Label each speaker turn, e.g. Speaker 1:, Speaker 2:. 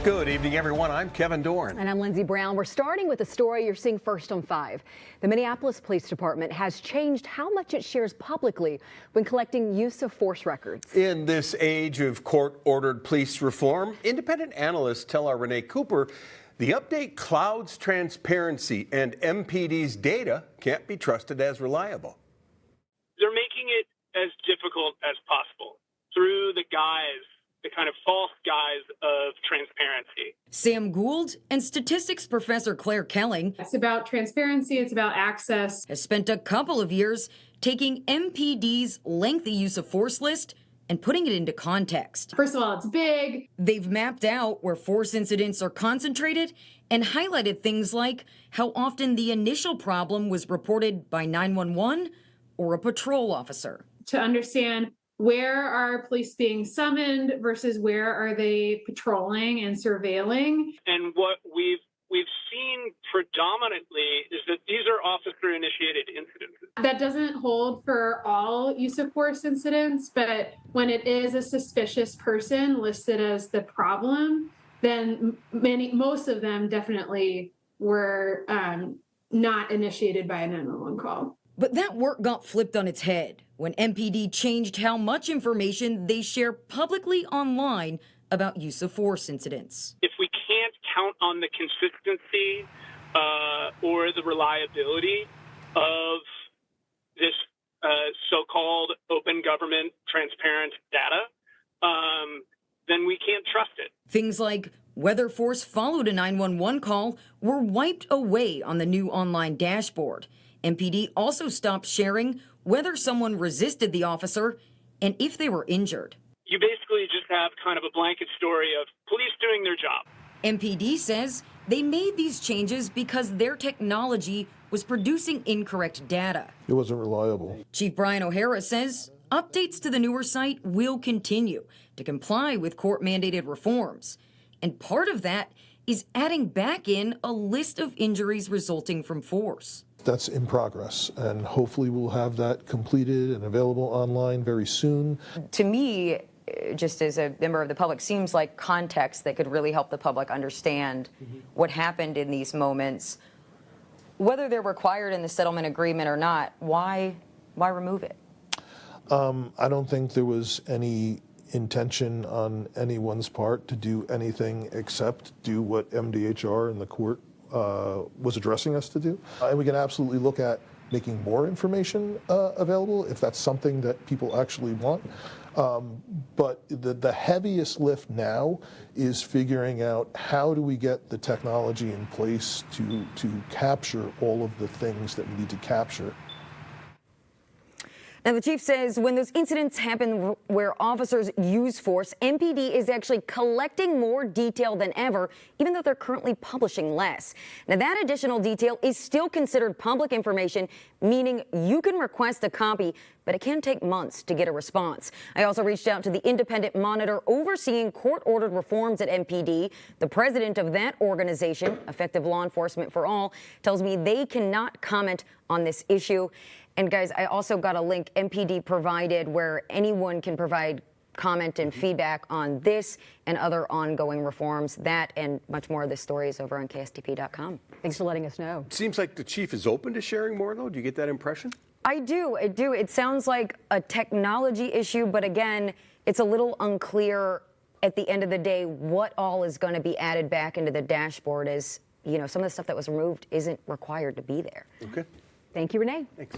Speaker 1: Good evening, everyone. I'm Kevin Dorn.
Speaker 2: And I'm Lindsay Brown. We're starting with a story you're seeing first on 5. The Minneapolis Police Department has changed how much it shares publicly when collecting use of force records.
Speaker 1: In this age of court-ordered police reform, independent analysts tell our Renee Cooper the update clouds transparency and MPD's data can't be trusted as reliable.
Speaker 3: They're making it as difficult as possible through the kind of false guise of transparency.
Speaker 4: Sam Gould and statistics professor Claire Kelling.
Speaker 5: It's about transparency, it's about access.
Speaker 4: Has spent a couple of years taking MPD's lengthy use of force list and putting it into context.
Speaker 5: First of all, it's big.
Speaker 4: They've mapped out where force incidents are concentrated and highlighted things like how often the initial problem was reported by 911 or a patrol officer.
Speaker 5: To understand where are police being summoned versus where are they patrolling and surveilling.
Speaker 3: And what we've seen predominantly is that these are officer-initiated incidents.
Speaker 5: That doesn't hold for all use of force incidents, but when it is a suspicious person listed as the problem, then most of them definitely were not initiated by a 911 call.
Speaker 4: But that work got flipped on its head when MPD changed how much information they share publicly online about use of force incidents.
Speaker 3: If we can't count on the consistency or the reliability of this so-called open government transparent data, then we can't trust it.
Speaker 4: Things like whether force followed a 911 call were wiped away on the new online dashboard. MPD also stopped sharing whether someone resisted the officer and if they were injured.
Speaker 3: You basically just have kind of a blanket story of police doing their job.
Speaker 4: MPD says they made these changes because their technology was producing incorrect data.
Speaker 6: It wasn't reliable.
Speaker 4: Chief Brian O'Hara says updates to the newer site will continue to comply with court-mandated reforms. And part of that is adding back in a list of injuries resulting from force.
Speaker 6: That's in progress, and hopefully we'll have that completed and available online very soon.
Speaker 7: To me, just as a member of the public, seems like context that could really help the public understand what happened in these moments. Whether they're required in the settlement agreement or not, why remove it?
Speaker 6: I don't think there was any intention on anyone's part to do anything except do what MDHR and the court was addressing us to do. And we can absolutely look at making more information available if that's something that people actually want. But the heaviest lift now is figuring out how do we get the technology in place to capture all of the things that we need to capture.
Speaker 2: Now, the chief says when those incidents happen where officers use force, MPD is actually collecting more detail than ever, even though they're currently publishing less. Now, that additional detail is still considered public information, meaning you can request a copy, but it can take months to get a response. I also reached out to the independent monitor overseeing court-ordered reforms at MPD. The president of that organization, Effective Law Enforcement for All, tells me they cannot comment on this issue. And guys, I also got a link MPD provided where anyone can provide comment and feedback on this and other ongoing reforms. That and much more of this story is over on KSTP.com. Thanks for letting us know.
Speaker 1: It seems like the chief is open to sharing more, though. Do you get that impression?
Speaker 2: I do. It sounds like a technology issue, but again, it's a little unclear at the end of the day what all is going to be added back into the dashboard, as you know, some of the stuff that was removed isn't required to be there.
Speaker 1: Okay.
Speaker 2: Thank you, Renee.
Speaker 1: Thanks.